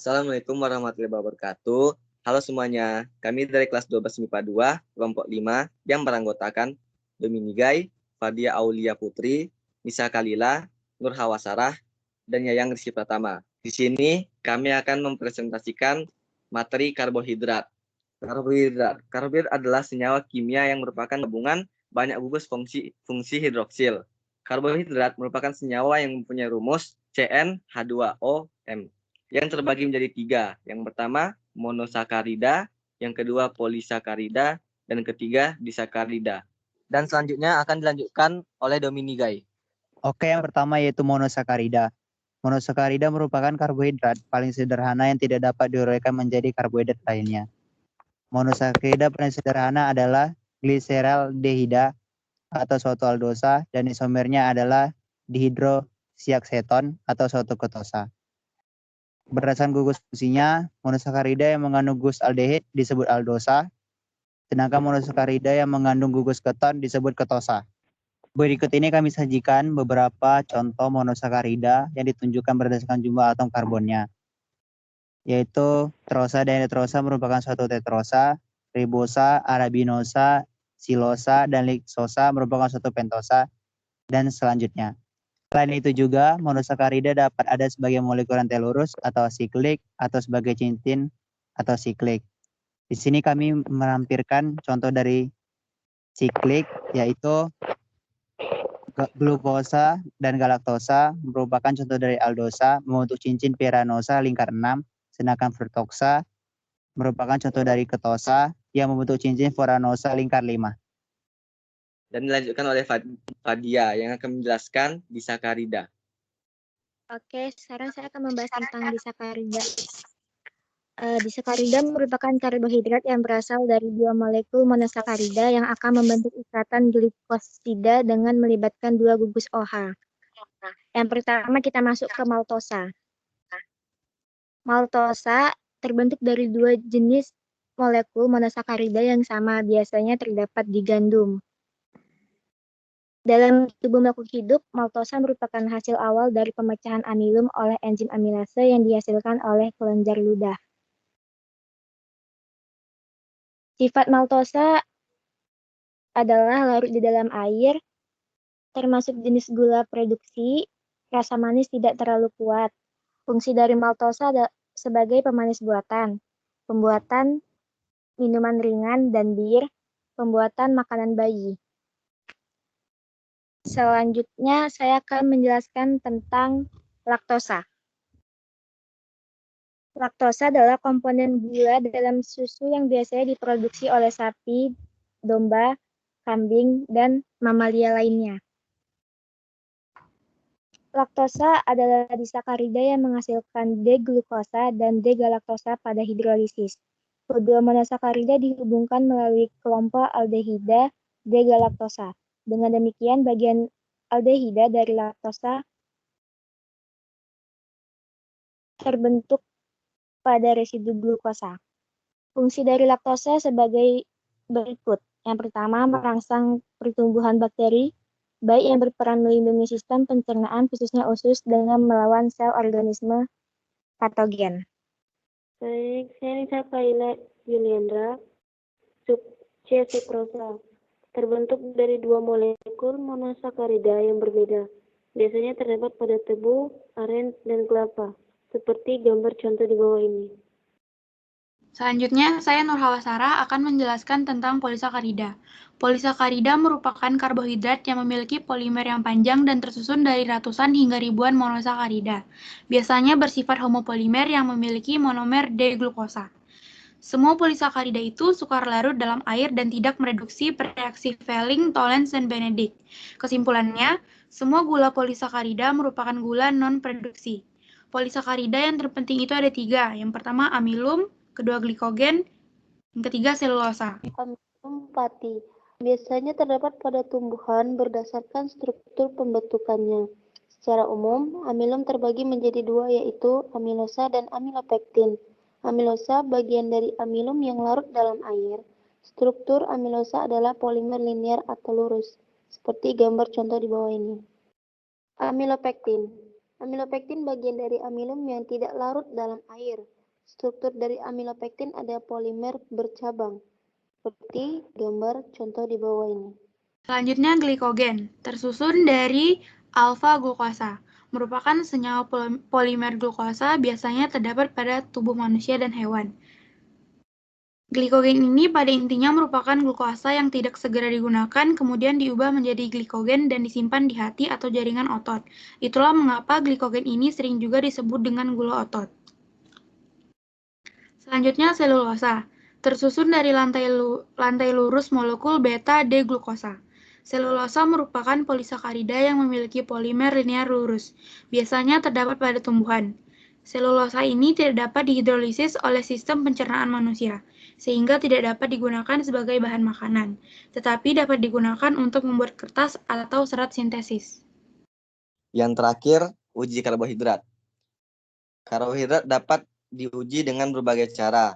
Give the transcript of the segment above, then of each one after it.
Assalamualaikum warahmatullahi wabarakatuh. Halo semuanya, kami dari kelas 12 MIPA 2, kelompok 5, yang beranggotakan Domini Gai, Fadia Aulia Putri, Nisa Kalila, Nur Hawasarah, dan Yayang Rizky Pratama. Di sini kami akan mempresentasikan materi karbohidrat. Karbohidrat adalah senyawa kimia yang merupakan gabungan banyak gugus fungsi hidroksil. Karbohidrat merupakan senyawa yang mempunyai rumus CnH2OM yang terbagi menjadi 3. Yang pertama monosakarida, yang kedua polisakarida, dan ketiga disakarida. Dan selanjutnya akan dilanjutkan oleh Domini Gai. Oke, yang pertama yaitu monosakarida. Monosakarida merupakan karbohidrat paling sederhana yang tidak dapat diuraikan menjadi karbohidrat lainnya. Monosakarida paling sederhana adalah gliseraldehida atau suatu aldosa, dan isomernya adalah dihidroksiakseton atau suatu ketosa. Berdasarkan gugus fungsinya, monosakarida yang mengandung gugus aldehid disebut aldosa, sedangkan monosakarida yang mengandung gugus keton disebut ketosa. Berikut ini kami sajikan beberapa contoh monosakarida yang ditunjukkan berdasarkan jumlah atom karbonnya, yaitu tetrosa dan nitrosa merupakan suatu tetrosa, ribosa, arabinosa, silosa, dan liksosa merupakan suatu pentosa, dan selanjutnya. Selain itu juga, monosakarida dapat ada sebagai molekul yang telurus atau siklik atau sebagai cincin atau siklik. Di sini kami melampirkan contoh dari siklik, yaitu glukosa dan galaktosa merupakan contoh dari aldosa membentuk cincin piranosa lingkar 6, sedangkan fruktosa merupakan contoh dari ketosa yang membentuk cincin foranosa lingkar 5. Dan dilanjutkan oleh Fadia yang akan menjelaskan disakarida. Oke, sekarang saya akan membahas tentang disakarida. Disakarida merupakan karbohidrat yang berasal dari dua molekul monosakarida yang akan membentuk ikatan glikosida dengan melibatkan dua gugus OH. Yang pertama kita masuk ke maltosa. Maltosa terbentuk dari dua jenis molekul monosakarida yang sama, biasanya terdapat di gandum. Dalam tubuh makhluk hidup, maltosa merupakan hasil awal dari pemecahan amilum oleh enzim amilase yang dihasilkan oleh kelenjar ludah. Sifat maltosa adalah larut di dalam air, termasuk jenis gula produksi, rasa manis tidak terlalu kuat. Fungsi dari maltosa sebagai pemanis buatan, pembuatan minuman ringan dan bir, pembuatan makanan bayi. Selanjutnya saya akan menjelaskan tentang laktosa. Laktosa adalah komponen gula dalam susu yang biasanya diproduksi oleh sapi, domba, kambing, dan mamalia lainnya. Laktosa adalah disakarida yang menghasilkan D-glukosa dan D-galaktosa pada hidrolisis. Kedua monosakarida dihubungkan melalui kelompok aldehida D-galaktosa. Dengan demikian, bagian aldehida dari laktosa terbentuk pada residu glukosa. Fungsi dari laktosa sebagai berikut. Yang pertama, merangsang pertumbuhan bakteri, baik yang berperan melindungi sistem pencernaan khususnya usus dengan melawan sel organisme patogen. Baik, saya Nisa Kaila Yuliandra, sub C sucrosa, terbentuk dari dua molekul monosakarida yang berbeda. Biasanya terdapat pada tebu, aren, dan kelapa, seperti gambar contoh di bawah ini. Selanjutnya, saya Nur Hawasara akan menjelaskan tentang polisakarida. Polisakarida merupakan karbohidrat yang memiliki polimer yang panjang dan tersusun dari ratusan hingga ribuan monosakarida. Biasanya bersifat homopolimer yang memiliki monomer D-glukosa. Semua polisakarida itu sukar larut dalam air dan tidak mereduksi bereaksi Fehling, Tollens, dan Benedict. Kesimpulannya, semua gula polisakarida merupakan gula non-produksi. Polisakarida yang terpenting itu ada 3. Yang pertama amilum, kedua glikogen, yang ketiga selulosa. Amilum pati biasanya terdapat pada tumbuhan berdasarkan struktur pembentukannya. Secara umum, amilum terbagi menjadi 2, yaitu amilosa dan amilopektin. Amilosa bagian dari amilum yang larut dalam air. Struktur amilosa adalah polimer linear atau lurus, seperti gambar contoh di bawah ini. Amilopektin. Amilopektin bagian dari amilum yang tidak larut dalam air. Struktur dari amilopektin ada polimer bercabang, seperti gambar contoh di bawah ini. Selanjutnya glikogen, tersusun dari alfa-glukosa, merupakan senyawa polimer glukosa biasanya terdapat pada tubuh manusia dan hewan. Glikogen ini pada intinya merupakan glukosa yang tidak segera digunakan, kemudian diubah menjadi glikogen dan disimpan di hati atau jaringan otot. Itulah mengapa glikogen ini sering juga disebut dengan gula otot. Selanjutnya selulosa, tersusun dari lantai lurus molekul beta-D-glukosa. Selulosa merupakan polisakarida yang memiliki polimer linear lurus, biasanya terdapat pada tumbuhan. Selulosa ini tidak dapat dihidrolisis oleh sistem pencernaan manusia, sehingga tidak dapat digunakan sebagai bahan makanan, tetapi dapat digunakan untuk membuat kertas atau serat sintesis. Yang terakhir, uji karbohidrat. Karbohidrat dapat diuji dengan berbagai cara,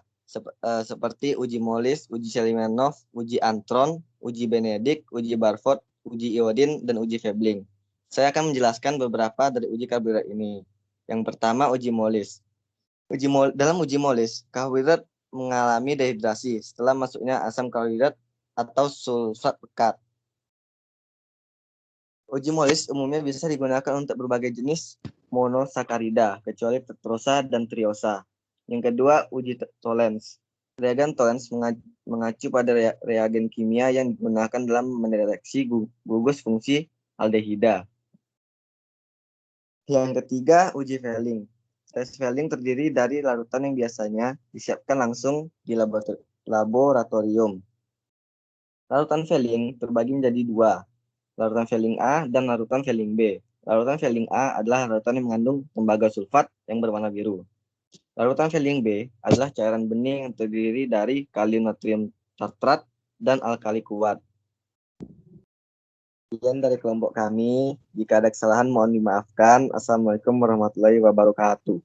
seperti uji Molis, uji Selimanov, uji Antron, uji Benedict, uji Barford, uji iodin, dan uji Vebling. Saya akan menjelaskan beberapa dari uji karbohidrat ini. Yang pertama, uji Molis. Dalam uji Molis, karbohidrat mengalami dehidrasi setelah masuknya asam karbohidrat atau sulfat pekat. Uji Molis umumnya bisa digunakan untuk berbagai jenis monosakarida, kecuali tektrosa dan triosa. Yang kedua, uji Tollens. Reagen Tollens mengacu pada reagen kimia yang digunakan dalam mendeteksi gugus fungsi aldehida. Yang ketiga, uji Fehling. Tes Fehling terdiri dari larutan yang biasanya disiapkan langsung di laboratorium. Larutan Fehling terbagi menjadi dua, larutan Fehling A dan larutan Fehling B. Larutan Fehling A adalah larutan yang mengandung tembaga sulfat yang berwarna biru. Larutan Fehling B adalah cairan bening yang terdiri dari kalium natrium tartrat dan alkali kuat. Sekian dari kelompok kami. Jika ada kesalahan mohon dimaafkan. Assalamualaikum warahmatullahi wabarakatuh.